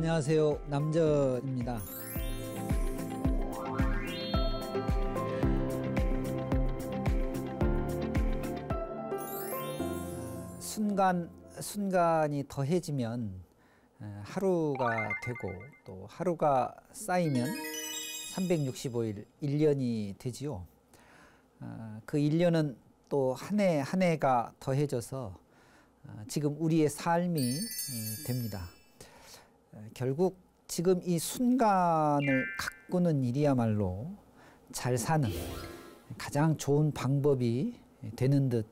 안녕하세요. 남전입니다. 순간이 더해지면 하루가 되고 또 하루가 쌓이면 365일, 1년이 되지요. 그 1년은 또 한 해 한 해가 더해져서 지금 우리의 삶이 됩니다. 결국 지금 이 순간을 가꾸는 일이야말로 잘 사는 가장 좋은 방법이 되는 듯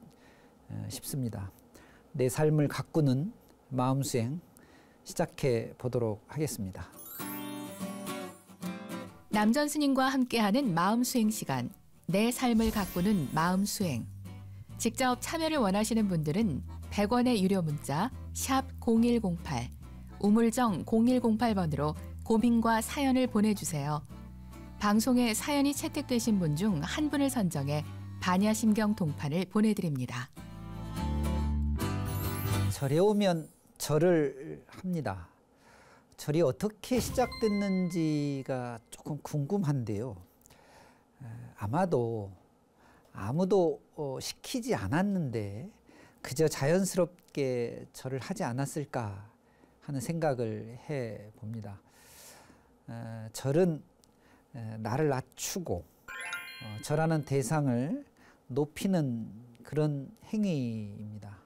싶습니다. 내 삶을 가꾸는 마음수행 시작해 보도록 하겠습니다. 남전 스님과 함께하는 마음수행 시간, 내 삶을 가꾸는 마음수행. 직접 참여를 원하시는 분들은 100원의 유료 문자 샵 0108, 우물정 0108번으로 고민과 사연을 보내주세요. 방송에 사연이 채택되신 분 중 한 분을 선정해 반야심경 동판을 보내드립니다. 절에 오면 절을 합니다. 절이 어떻게 시작됐는지가 조금 궁금한데요. 아마도 아무도 시키지 않았는데 그저 자연스럽게 절을 하지 않았을까 하는 생각을 해봅니다. 절은 나를 낮추고 절하는 대상을 높이는 그런 행위입니다.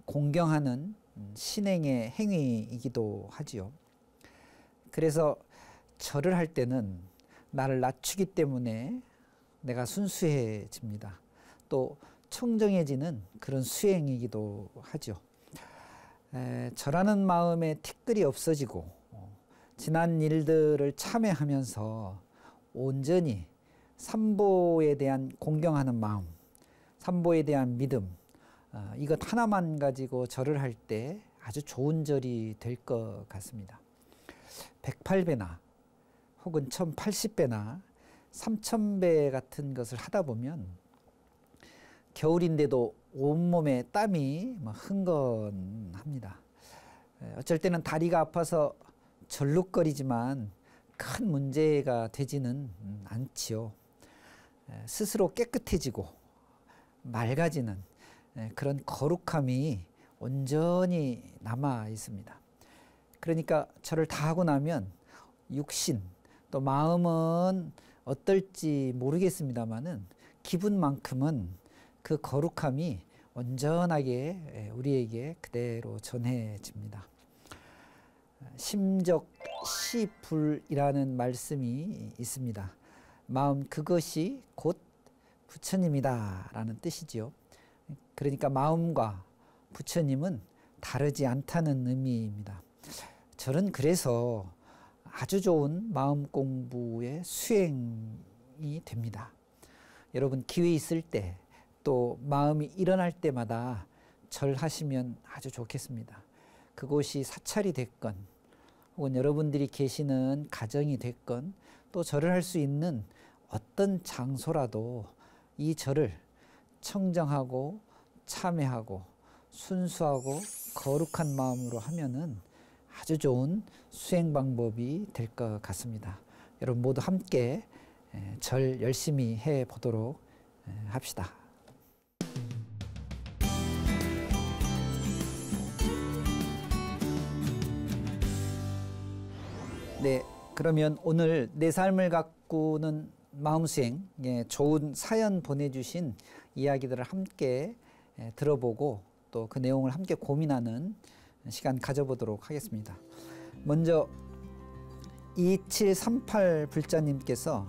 공경하는 신행의 행위이기도 하지요. 그래서 절을 할 때는 나를 낮추기 때문에 내가 순수해집니다. 또 청정해지는 그런 수행이기도 하죠. 절하는 마음에 티끌이 없어지고 지난 일들을 참회하면서 온전히 삼보에 대한 공경하는 마음, 삼보에 대한 믿음, 이것 하나만 가지고 절을 할 때 아주 좋은 절이 될 것 같습니다. 108배나 혹은 1080배나 3000배 같은 것을 하다 보면 겨울인데도 온몸에 땀이 흥건합니다. 어쩔 때는 다리가 아파서 절룩거리지만 큰 문제가 되지는 않지요. 스스로 깨끗해지고 맑아지는 그런 거룩함이 온전히 남아 있습니다. 그러니까 절을 다 하고 나면 육신 또 마음은 어떨지 모르겠습니다만은 기분만큼은 그 거룩함이 온전하게 우리에게 그대로 전해집니다. 심적시불이라는 말씀이 있습니다. 마음 그것이 곧 부처님이다 라는 뜻이지요. 그러니까 마음과 부처님은 다르지 않다는 의미입니다. 절은 그래서 아주 좋은 마음 공부의 수행이 됩니다. 여러분 기회 있을 때 또 마음이 일어날 때마다 절하시면 아주 좋겠습니다. 그곳이 사찰이 됐건 혹은 여러분들이 계시는 가정이 됐건 또 절을 할 수 있는 어떤 장소라도 이 절을 청정하고 참회하고 순수하고 거룩한 마음으로 하면은 아주 좋은 수행 방법이 될 것 같습니다. 여러분 모두 함께 절 열심히 해 보도록 합시다. 네, 그러면 오늘 내 삶을 가꾸는 마음수행, 좋은 사연 보내주신 이야기들을 함께 들어보고 또 그 내용을 함께 고민하는 시간 가져보도록 하겠습니다. 먼저 2738 불자님께서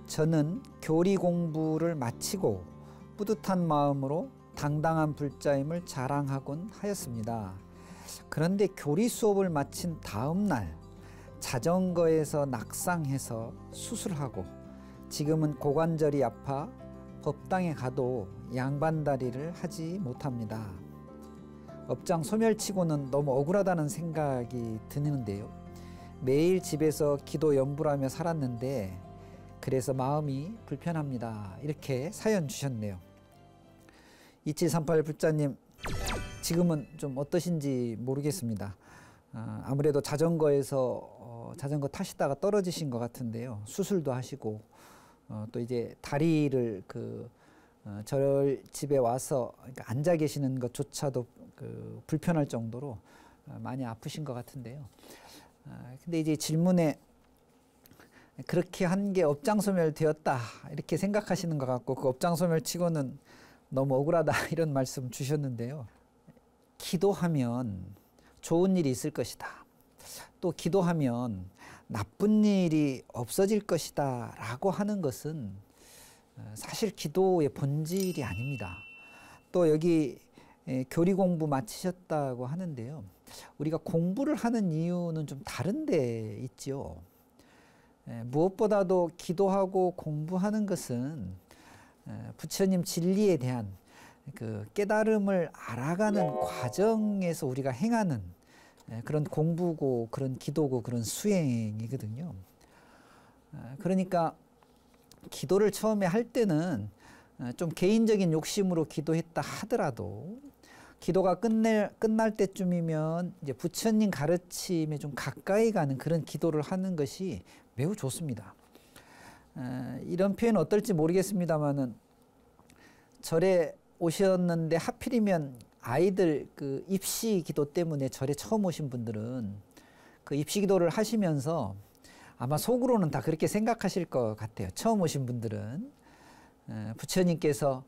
저는 교리 공부를 마치고 뿌듯한 마음으로 당당한 불자임을 자랑하곤 하였습니다. 그런데 교리 수업을 마친 다음 날 자전거에서 낙상해서 수술하고 지금은 고관절이 아파 법당에 가도 양반다리를 하지 못합니다. 업장 소멸치고는 너무 억울하다는 생각이 드는데요. 매일 집에서 기도 연불하며 살았는데 그래서 마음이 불편합니다. 이렇게 사연 주셨네요. 2738 불자님, 지금은 좀 어떠신지 모르겠습니다. 아무래도 자전거에서 자전거 타시다가 떨어지신 것 같은데요. 수술도 하시고 또 이제 다리를 저 집에 와서 그러니까 앉아 계시는 것조차도 불편할 정도로 많이 아프신 것 같은데요. 근데 이제 질문에 그렇게 한 게 업장소멸 되었다 이렇게 생각하시는 것 같고 그 업장소멸 치고는 너무 억울하다 이런 말씀 주셨는데요. 기도하면 좋은 일이 있을 것이다. 또 기도하면 나쁜 일이 없어질 것이다 라고 하는 것은 사실 기도의 본질이 아닙니다. 또 여기 교리 공부 마치셨다고 하는데요. 우리가 공부를 하는 이유는 좀 다른 데 있죠. 무엇보다도 기도하고 공부하는 것은 부처님 진리에 대한 그 깨달음을 알아가는 과정에서 우리가 행하는 그런 공부고 그런 기도고 그런 수행이거든요. 그러니까 기도를 처음에 할 때는 좀 개인적인 욕심으로 기도했다 하더라도 기도가 끝날 때쯤이면 이제 부처님 가르침에 좀 가까이 가는 그런 기도를 하는 것이 매우 좋습니다. 이런 표현 어떨지 모르겠습니다만은 절에 오셨는데 하필이면 아이들 그 입시 기도 때문에 절에 처음 오신 분들은 그 입시 기도를 하시면서 아마 속으로는 다 그렇게 생각하실 것 같아요. 처음 오신 분들은 부처님께서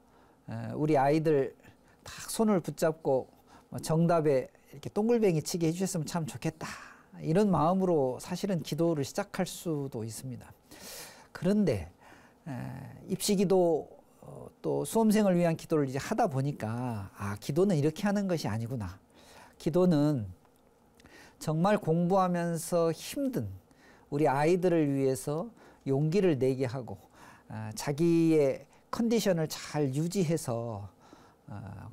우리 아이들 딱 손을 붙잡고 정답에 이렇게 동글뱅이 치게 해주셨으면 참 좋겠다 이런 마음으로 사실은 기도를 시작할 수도 있습니다. 그런데 입시 기도 또 수험생을 위한 기도를 이제 하다 보니까 기도는 이렇게 하는 것이 아니구나. 기도는 정말 공부하면서 힘든 우리 아이들을 위해서 용기를 내게 하고 자기의 컨디션을 잘 유지해서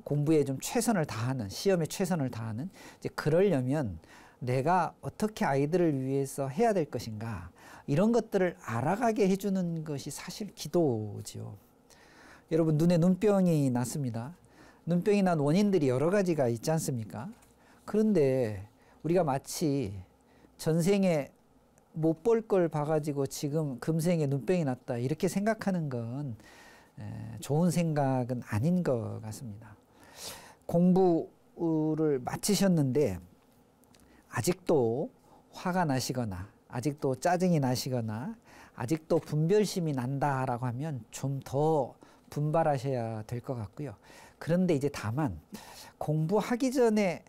공부에 좀 최선을 다하는 시험에 최선을 다하는 이제 그러려면 내가 어떻게 아이들을 위해서 해야 될 것인가 이런 것들을 알아가게 해주는 것이 사실 기도지요. 여러분 눈에 눈병이 났습니다. 눈병이 난 원인들이 여러 가지가 있지 않습니까? 그런데 우리가 마치 전생에 못 볼 걸 봐가지고 지금 금생에 눈병이 났다 이렇게 생각하는 건 좋은 생각은 아닌 것 같습니다. 공부를 마치셨는데 아직도 화가 나시거나 아직도 짜증이 나시거나 아직도 분별심이 난다라고 하면 좀 더 분발하셔야 될 것 같고요. 그런데 이제 다만 공부하기 전에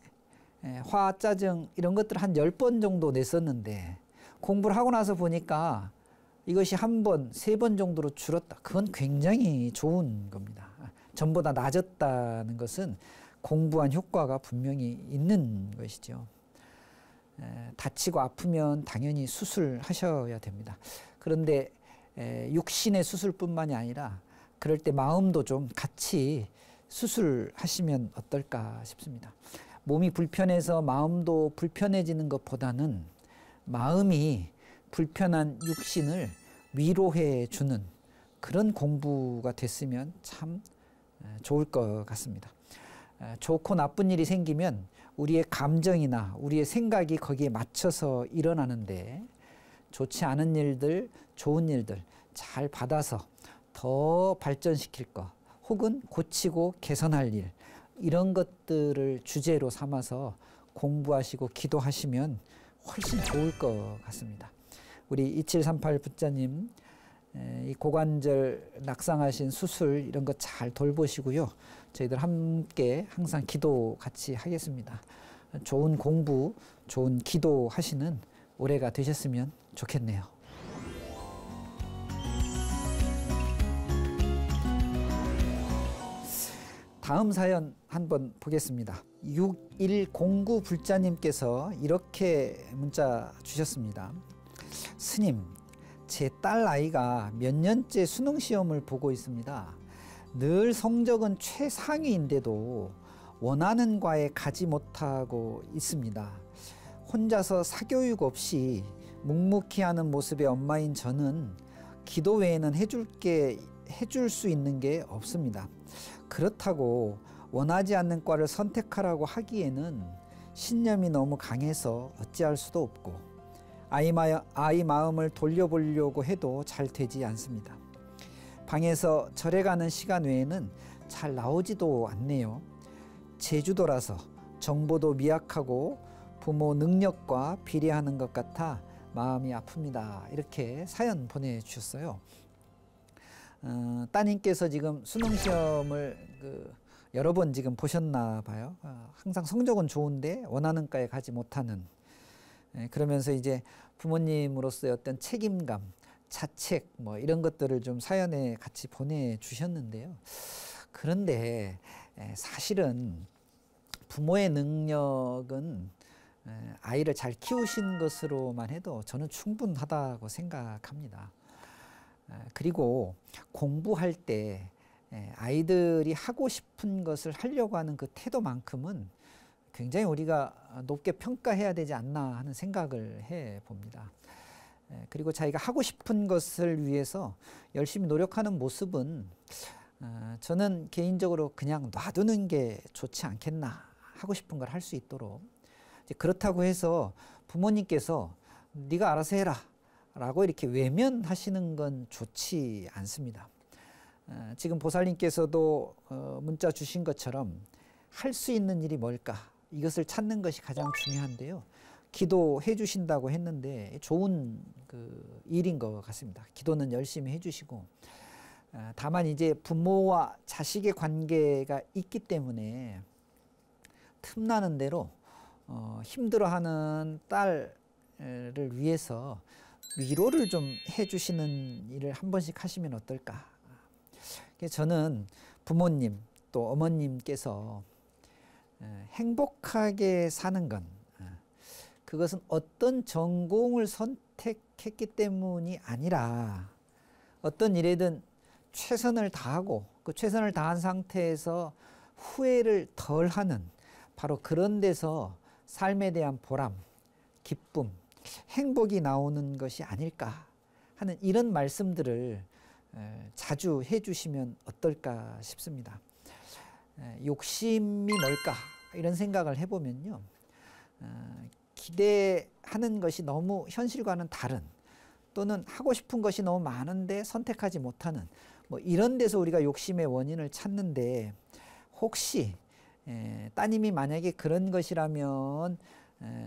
화, 짜증 이런 것들을 한 10번 정도 냈었는데 공부를 하고 나서 보니까 이것이 1번, 3번 정도로 줄었다. 그건 굉장히 좋은 겁니다. 전보다 낮았다는 것은 공부한 효과가 분명히 있는 것이죠. 다치고 아프면 당연히 수술하셔야 됩니다. 그런데 육신의 수술뿐만이 아니라 그럴 때 마음도 좀 같이 수술하시면 어떨까 싶습니다. 몸이 불편해서 마음도 불편해지는 것보다는 마음이 불편한 육신을 위로해 주는 그런 공부가 됐으면 참 좋을 것 같습니다. 좋고 나쁜 일이 생기면 우리의 감정이나 우리의 생각이 거기에 맞춰서 일어나는데 좋지 않은 일들, 좋은 일들 잘 받아서 더 발전시킬 것 혹은 고치고 개선할 일 이런 것들을 주제로 삼아서 공부하시고 기도하시면 훨씬 좋을 것 같습니다. 우리 2738 부자님 이 고관절 낙상하신 수술 이런 거 잘 돌보시고요. 저희들 함께 항상 기도 같이 하겠습니다. 좋은 공부, 좋은 기도 하시는 올해가 되셨으면 좋겠네요. 다음 사연 한번 보겠습니다. 6109 불자님께서 이렇게 문자 주셨습니다. 스님, 제 딸 아이가 몇 년째 수능 시험을 보고 있습니다. 늘 성적은 최상위인데도 원하는 과에 가지 못하고 있습니다. 혼자서 사교육 없이 묵묵히 하는 모습의 엄마인 저는 기도 외에는 해줄 수 있는 게 없습니다. 그렇다고 원하지 않는 과를 선택하라고 하기에는 신념이 너무 강해서 어찌할 수도 없고 아이 마음을 돌려보려고 해도 잘 되지 않습니다. 방에서 절에 가는 시간 외에는 잘 나오지도 않네요. 제주도라서 정보도 미약하고 부모 능력과 비례하는 것 같아 마음이 아픕니다. 이렇게 사연 보내주셨어요. 따님께서 지금 수능시험을 여러 번 지금 보셨나 봐요. 항상 성적은 좋은데 원하는 과에 가지 못하는, 그러면서 이제 부모님으로서의 어떤 책임감, 자책 뭐 이런 것들을 좀 사연에 같이 보내주셨는데요. 그런데 사실은 부모의 능력은 아이를 잘 키우신 것으로만 해도 저는 충분하다고 생각합니다. 그리고 공부할 때 아이들이 하고 싶은 것을 하려고 하는 그 태도만큼은 굉장히 우리가 높게 평가해야 되지 않나 하는 생각을 해 봅니다. 그리고 자기가 하고 싶은 것을 위해서 열심히 노력하는 모습은 저는 개인적으로 그냥 놔두는 게 좋지 않겠나, 하고 싶은 걸 할 수 있도록. 그렇다고 해서 부모님께서 네가 알아서 해라 라고 이렇게 외면하시는 건 좋지 않습니다. 지금 보살님께서도 문자 주신 것처럼 할 수 있는 일이 뭘까, 이것을 찾는 것이 가장 중요한데요. 기도해 주신다고 했는데 좋은 일인 것 같습니다. 기도는 열심히 해주시고, 다만 이제 부모와 자식의 관계가 있기 때문에 틈나는 대로 힘들어하는 딸을 위해서 위로를 좀 해주시는 일을 한 번씩 하시면 어떨까. 저는 부모님 또 어머님께서 행복하게 사는 건 그것은 어떤 전공을 선택했기 때문이 아니라 어떤 일에든 최선을 다하고 그 최선을 다한 상태에서 후회를 덜 하는, 바로 그런 데서 삶에 대한 보람, 기쁨, 행복이 나오는 것이 아닐까 하는 이런 말씀들을 자주 해주시면 어떨까 싶습니다. 욕심이 뭘까 이런 생각을 해보면요, 기대하는 것이 너무 현실과는 다른, 또는 하고 싶은 것이 너무 많은데 선택하지 못하는 뭐 이런 데서 우리가 욕심의 원인을 찾는데, 혹시 따님이 만약에 그런 것이라면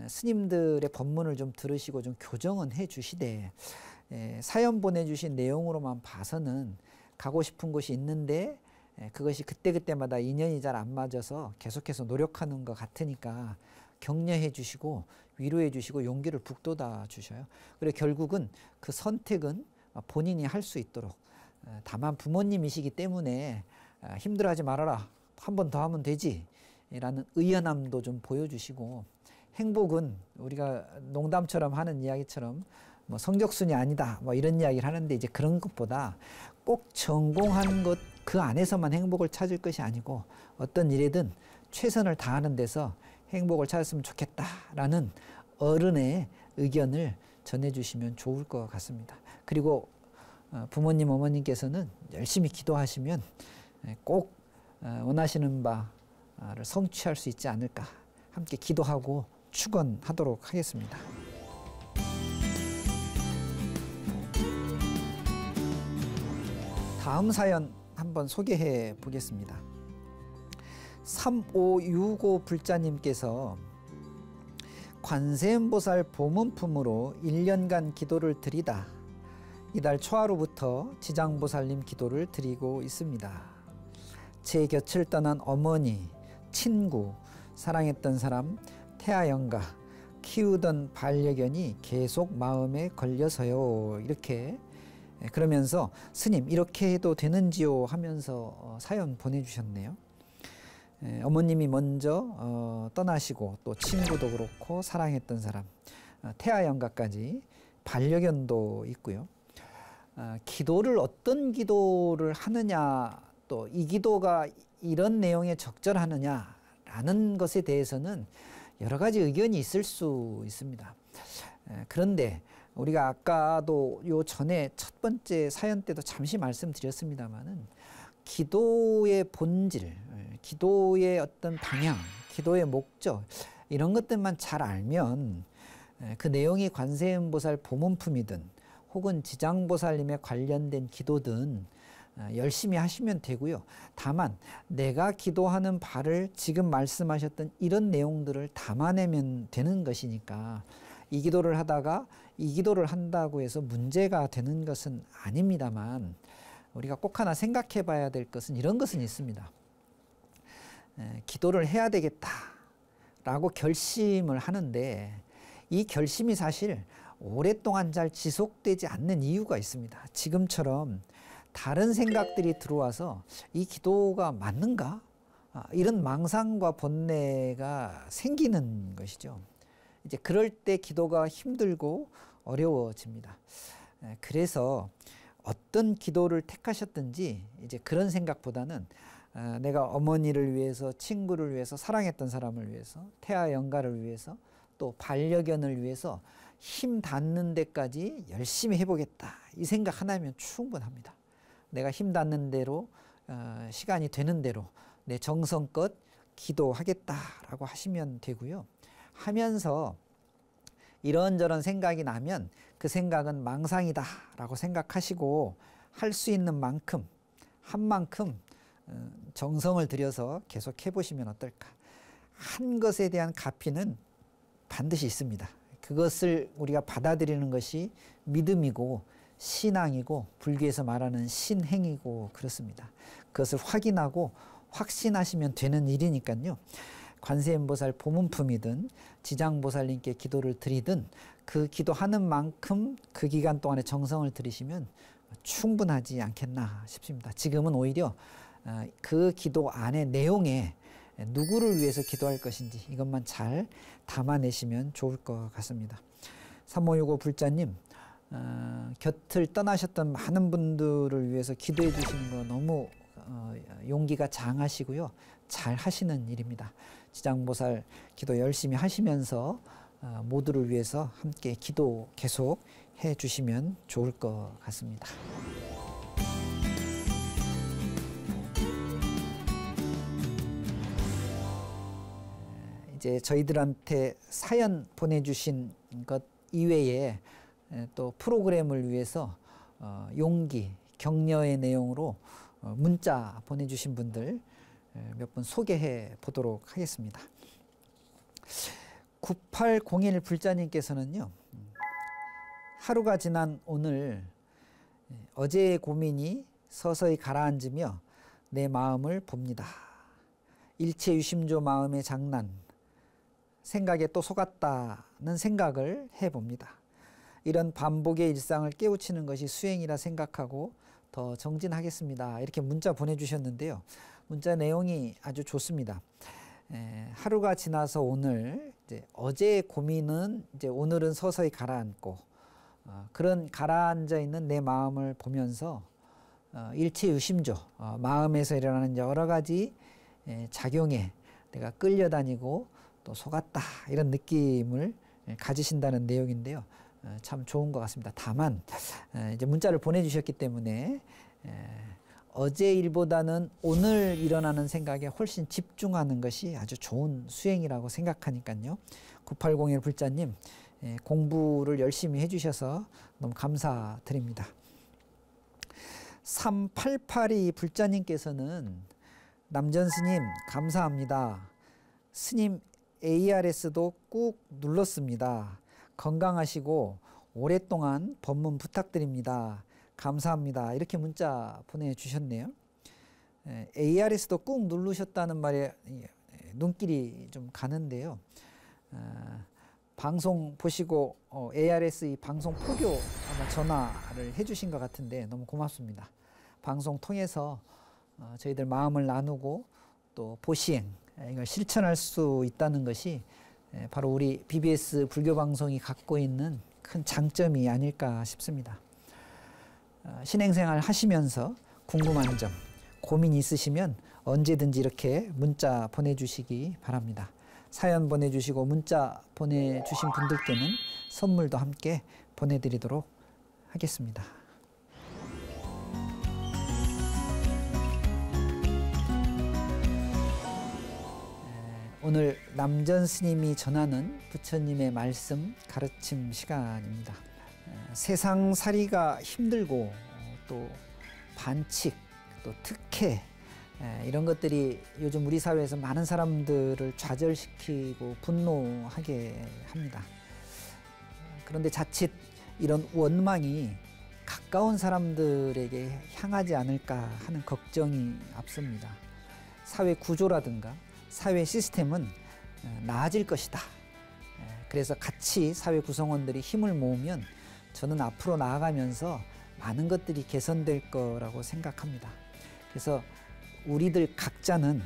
스님들의 법문을 좀 들으시고 좀 교정은 해 주시되, 사연 보내주신 내용으로만 봐서는 가고 싶은 곳이 있는데 그것이 그때그때마다 인연이 잘 안 맞아서 계속해서 노력하는 것 같으니까 격려해 주시고 위로해 주시고 용기를 북돋아 주셔요. 그리고 결국은 그 선택은 본인이 할 수 있도록, 다만 부모님이시기 때문에 힘들어하지 말아라, 한 번 더 하면 되지 라는 의연함도 좀 보여주시고, 행복은 우리가 농담처럼 하는 이야기처럼 뭐 성적순이 아니다 뭐 이런 이야기를 하는데, 이제 그런 것보다 꼭 전공한 것 그 안에서만 행복을 찾을 것이 아니고 어떤 일이든 최선을 다하는 데서 행복을 찾았으면 좋겠다라는 어른의 의견을 전해주시면 좋을 것 같습니다. 그리고 부모님 어머님께서는 열심히 기도하시면 꼭 원하시는 바를 성취할 수 있지 않을까, 함께 기도하고 축원하도록 하겠습니다. 다음 사연 한번 소개해 보겠습니다. 3565 불자님께서 관세음보살 보문품으로 1년간 기도를 드리다 이달 초하루부터 지장보살님 기도를 드리고 있습니다. 제 곁을 떠난 어머니, 친구, 사랑했던 사람, 태아영가, 키우던 반려견이 계속 마음에 걸려서요. 이렇게 그러면서 스님 이렇게 해도 되는지요 하면서 사연 보내주셨네요. 어머님이 먼저 떠나시고 또 친구도 그렇고 사랑했던 사람, 태아영가까지, 반려견도 있고요. 기도를 어떤 기도를 하느냐, 또 이 기도가 이런 내용에 적절하느냐라는 것에 대해서는 여러 가지 의견이 있을 수 있습니다. 그런데 우리가 아까도 요 전에 첫 번째 사연 때도 잠시 말씀드렸습니다마는 기도의 본질, 기도의 어떤 방향, 기도의 목적, 이런 것들만 잘 알면 그 내용이 관세음보살 보문품이든 혹은 지장보살님에 관련된 기도든 열심히 하시면 되고요. 다만 내가 기도하는 바를 지금 말씀하셨던 이런 내용들을 담아내면 되는 것이니까 이 기도를 하다가 이 기도를 한다고 해서 문제가 되는 것은 아닙니다만 우리가 꼭 하나 생각해 봐야 될 것은 이런 것은 있습니다. 기도를 해야 되겠다라고 결심을 하는데 이 결심이 사실 오랫동안 잘 지속되지 않는 이유가 있습니다. 지금처럼 다른 생각들이 들어와서 이 기도가 맞는가? 이런 망상과 번뇌가 생기는 것이죠. 이제 그럴 때 기도가 힘들고 어려워집니다. 그래서 어떤 기도를 택하셨든지 이제 그런 생각보다는 내가 어머니를 위해서, 친구를 위해서, 사랑했던 사람을 위해서, 태아 영가를 위해서, 또 반려견을 위해서 힘 닿는 데까지 열심히 해보겠다. 이 생각 하나면 충분합니다. 내가 힘 닿는 대로 시간이 되는 대로 내 정성껏 기도하겠다라고 하시면 되고요. 하면서 이런저런 생각이 나면 그 생각은 망상이다라고 생각하시고 할 수 있는 만큼 한 만큼 정성을 들여서 계속 해보시면 어떨까. 한 것에 대한 가피는 반드시 있습니다. 그것을 우리가 받아들이는 것이 믿음이고 신앙이고 불교에서 말하는 신행이고 그렇습니다. 그것을 확인하고 확신하시면 되는 일이니까요. 관세음보살 보문품이든 지장보살님께 기도를 드리든 그 기도하는 만큼 그 기간 동안에 정성을 들이시면 충분하지 않겠나 싶습니다. 지금은 오히려 그 기도 안의 내용에 누구를 위해서 기도할 것인지 이것만 잘 담아내시면 좋을 것 같습니다. 3565 불자님, 곁을 떠나셨던 많은 분들을 위해서 기도해 주시는 거 너무 용기가 장하시고요. 잘 하시는 일입니다. 지장보살 기도 열심히 하시면서 모두를 위해서 함께 기도 계속 해 주시면 좋을 것 같습니다. 이제 저희들한테 사연 보내주신 것 이외에 또 프로그램을 위해서 용기, 격려의 내용으로 문자 보내주신 분들 몇 분 소개해 보도록 하겠습니다. 9801 불자님께서는요. 하루가 지난 오늘 어제의 고민이 서서히 가라앉으며 내 마음을 봅니다. 일체유심조 마음의 장난, 생각에 또 속았다는 생각을 해봅니다. 이런 반복의 일상을 깨우치는 것이 수행이라 생각하고 더 정진하겠습니다. 이렇게 문자 보내주셨는데요. 문자 내용이 아주 좋습니다. 하루가 지나서 오늘 이제 어제의 고민은 이제 오늘은 서서히 가라앉고 그런 가라앉아 있는 내 마음을 보면서 일체유심조 마음에서 일어나는 여러 가지 작용에 내가 끌려다니고 또 속았다 이런 느낌을 가지신다는 내용인데요. 참 좋은 것 같습니다. 다만 이제 문자를 보내주셨기 때문에 어제 일보다는 오늘 일어나는 생각에 훨씬 집중하는 것이 아주 좋은 수행이라고 생각하니까요. 9801 불자님 공부를 열심히 해주셔서 너무 감사드립니다. 3882 불자님께서는 남전 스님 감사합니다. 스님 ARS도 꾹 눌렀습니다. 건강하시고 오랫동안 법문 부탁드립니다. 감사합니다. 이렇게 문자 보내주셨네요. ARS도 꾹 누르셨다는 말에 눈길이 좀 가는데요. 방송 보시고 ARS 이 방송 포교 아마 전화를 해주신 것 같은데 너무 고맙습니다. 방송 통해서 저희들 마음을 나누고 또 보시행 이걸 실천할 수 있다는 것이 바로 우리 BBS 불교방송이 갖고 있는 큰 장점이 아닐까 싶습니다. 신행생활 하시면서 궁금한 점, 고민 있으시면 언제든지 이렇게 문자 보내주시기 바랍니다. 사연 보내주시고 문자 보내주신 분들께는 선물도 함께 보내드리도록 하겠습니다. 오늘 남전 스님이 전하는 부처님의 말씀 가르침 시간입니다. 세상살이가 힘들고 또 반칙, 또 특혜 이런 것들이 요즘 우리 사회에서 많은 사람들을 좌절시키고 분노하게 합니다. 그런데 자칫 이런 원망이 가까운 사람들에게 향하지 않을까 하는 걱정이 앞섭니다. 사회 구조라든가 사회 시스템은 나아질 것이다. 그래서 같이 사회 구성원들이 힘을 모으면 저는 앞으로 나아가면서 많은 것들이 개선될 거라고 생각합니다. 그래서 우리들 각자는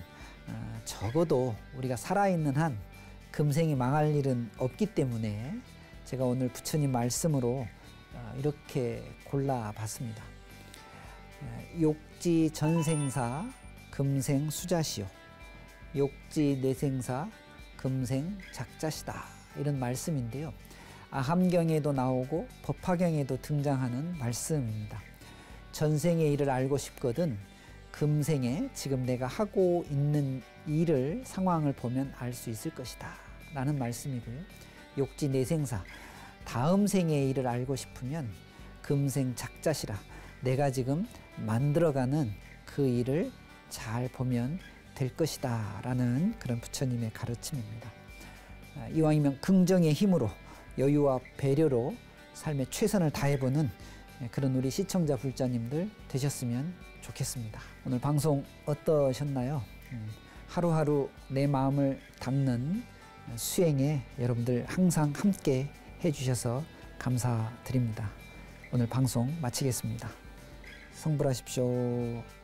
적어도 우리가 살아있는 한 금생이 망할 일은 없기 때문에 제가 오늘 부처님 말씀으로 이렇게 골라봤습니다. 욕지 전생사 금생 수자시오. 욕지 내생사 금생 작자시다. 이런 말씀인데요. 아함경에도 나오고 법화경에도 등장하는 말씀입니다. 전생의 일을 알고 싶거든 금생에 지금 내가 하고 있는 일을 상황을 보면 알 수 있을 것이다 라는 말씀이고요. 욕지 내생사 다음 생의 일을 알고 싶으면 금생 작자시라 내가 지금 만들어가는 그 일을 잘 보면 될 것이다 라는 그런 부처님의 가르침입니다. 이왕이면 긍정의 힘으로 여유와 배려로 삶의 최선을 다해보는 그런 우리 시청자 불자님들 되셨으면 좋겠습니다. 오늘 방송 어떠셨나요? 하루하루 내 마음을 닦는 수행에 여러분들 항상 함께 해주셔서 감사드립니다. 오늘 방송 마치겠습니다. 성불하십시오.